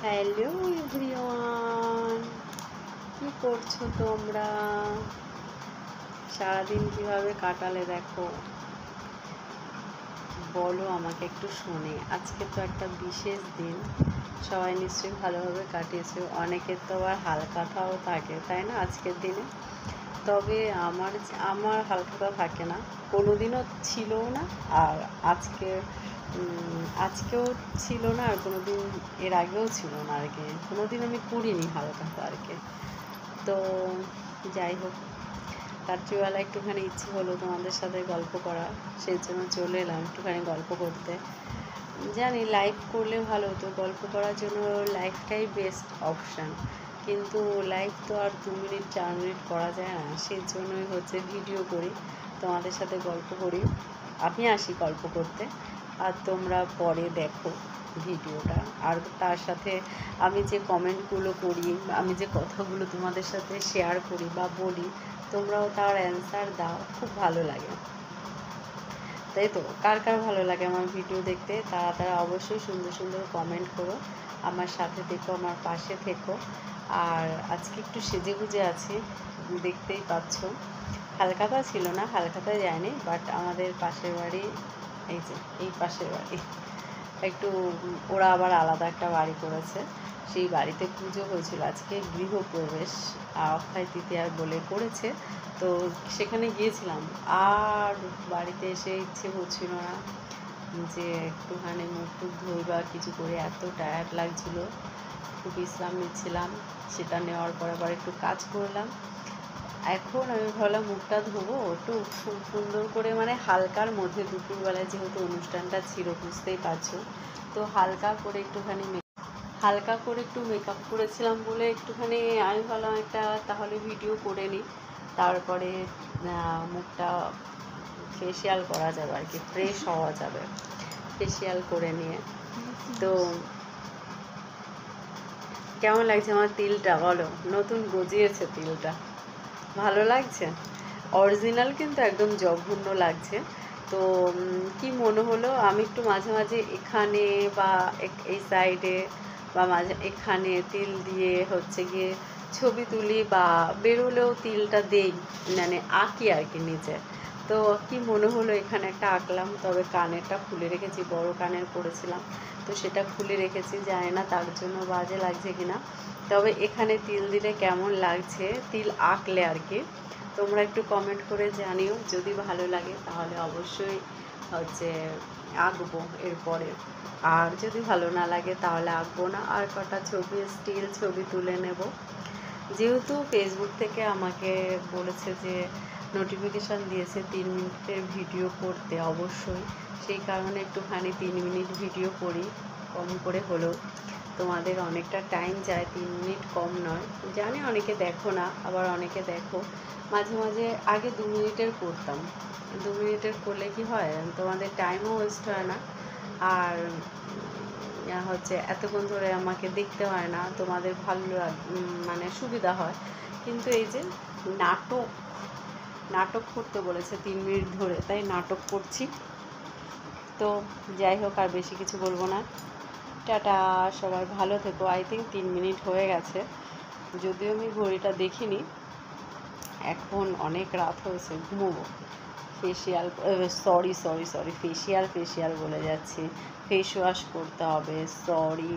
Hello everyone, কি করছো তোমরা? সারাদিন কিভাবে কাটালে দেখো, বলো আমাকে একটু শুনে। আজকে তো একটা বিশেষ দিন, সবাই নিশ্চয়ই ভালোভাবে কাটিয়েছে। অনেকের তো আবার হালখাতাও থাকে, তাই না? আজকের দিনে তবে আমার হালখাতা থাকে না, কোনো দিনও ছিলও না। আর আজকেও ছিল না, আর কোনো দিন এর আগেও ছিল না আর কি। কোনো দিন আমি করিনি হালখাতা আর কি। তো যাই হোক, রাত্রিবেলা একটুখানি ইচ্ছে হলো তোমাদের সাথে গল্প করা, সেই জন্য চলে এলাম একটুখানি গল্প করতে। জানি লাইভ করলে ভালো হতো, গল্প করার জন্য লাইভটাই বেস্ট অপশান, কিন্তু লাইভ তো আর 2 মিনিট 4 মিনিট করা যায় না, সেই জন্যই হচ্ছে ভিডিও করি, তোমাদের সাথে গল্প করি। আমি আসি গল্প করতে, আর তোমরা পরে দেখো ভিডিওটা। আর তার সাথে আমি যে কমেন্টগুলো করি, আমি যে কথাগুলো তোমাদের সাথে শেয়ার করি বা বলি, তোমরাও তার অ্যান্সার দাও, খুব ভালো লাগে। তাই তো, কার কার ভালো লাগে আমার ভিডিও দেখতে, তারা অবশ্যই সুন্দর সুন্দর কমেন্ট করো, আমার সাথে থেকো, আমার পাশে থেকো। আর আজকে একটু সেজে গুজে আছি, দেখতেই পাচ্ছ। হালখাতা ছিল না, হালখাতায় যায়নি, বাট আমাদের পাশের বাড়ি, এই যে এই পাশের বাড়ি, একটু ওরা আবার আলাদা একটা বাড়ি করেছে, সেই বাড়িতে পুজো হয়েছিল আজকে, গৃহপ্রবেশ অক্ষয় তৃতীয়ার বলে করেছে। তো সেখানে গিয়েছিলাম, আর বাড়িতে এসে ইচ্ছে হচ্ছিল না যে একটুখানি মুখ টুক ধুই বা কিছু করে, এত টায়ার্ড লাগছিল। একটু বিশ্রাম নিচ্ছিলাম, সেটা নেওয়ার পর আবার একটু কাজ করলাম। এখন আমি ভাবলাম মুখটা ধোবো একটু সুন্দর করে, মানে হালকার মধ্যে, দুপুরবেলায় যেহেতু অনুষ্ঠানটা ছিল বুঝতেই পারছো, তো হালকা করে একটু মেকআপ করেছিলাম বলে একটুখানি আমি ভাবলাম একটা তাহলে ভিডিও করে নিই, তারপরে মুখটা ফেসিয়াল করা যাবে আর কি, ফ্রেশ হওয়া যাবে ফেসিয়াল করে নিয়ে। তো কেমন লাগছে আমার তিলটা বলো? নতুন গজিয়েছে তিলটা, ভালো লাগছে। অরিজিনাল কিন্তু একদম জঘন্য লাগছে। তো কি মনে হলো, আমি একটু মাঝে মাঝে এখানে বা এই সাইডে বা মাঝে এখানে তিল দিয়ে হচ্ছে গিয়ে ছবি তুলি, বা বেরোলেও তিলটা দেই, মানে আঁকি আর কি নিচে। তো কি মনে হলো, এখানে একটা আঁকলাম, তবে কানেরটা খুলে রেখেছি, বড় কানের পরেছিলাম, তো সেটা খুলে রেখেছি, জানি না তার জন্য বাজে লাগছে কিনা। তবে এখানে তিল দিলে কেমন লাগছে, তিল আঁকলে আর কি, তোমরা একটু কমেন্ট করে জানিও। যদি ভালো লাগে তাহলে অবশ্যই হচ্ছে আঁকবো এরপরে, আর যদি ভালো না লাগে তাহলে আঁকবো না, আর কটা ছবি স্টিল ছবি তুলে নেব। যেহেতু ফেসবুক থেকে আমাকে বলেছে যে নোটিফিকেশান দিয়েছে 3 মিনিটের ভিডিও করতে অবশ্যই, সেই কারণে একটুখানি 3 মিনিট ভিডিও করি, কম করে হলেও। তোমাদের অনেকটা টাইম যায়, 3 মিনিট কম নয়, জানি অনেকে দেখো না, আবার অনেকে দেখো। মাঝে মাঝে আগে 2 মিনিটের করতাম, 2 মিনিটের করলে কি হয়, তোমাদের টাইমও ওয়েস্ট হয় না, আর হচ্ছে এতক্ষণ ধরে আমাকে দেখতে হয় না, তোমাদের ভালো মানে সুবিধা হয়। কিন্তু এই যে নাটক করতে বলেছে 3 মিনিট ধরে, তাই নাটক করছি। তো যাই হোক, আর বেশি কিছু বলবো না। টাটা, সবাই ভালো থেকো। আই থিঙ্ক 3 মিনিট হয়ে গেছে, যদিও আমি ঘড়িটা দেখিনি। এখন অনেক রাত হয়েছে, ঘুমোবো। ফেসিয়াল ফেসিয়াল বলে যাচ্ছি, ফেস ওয়াশ করতে হবে, সরি।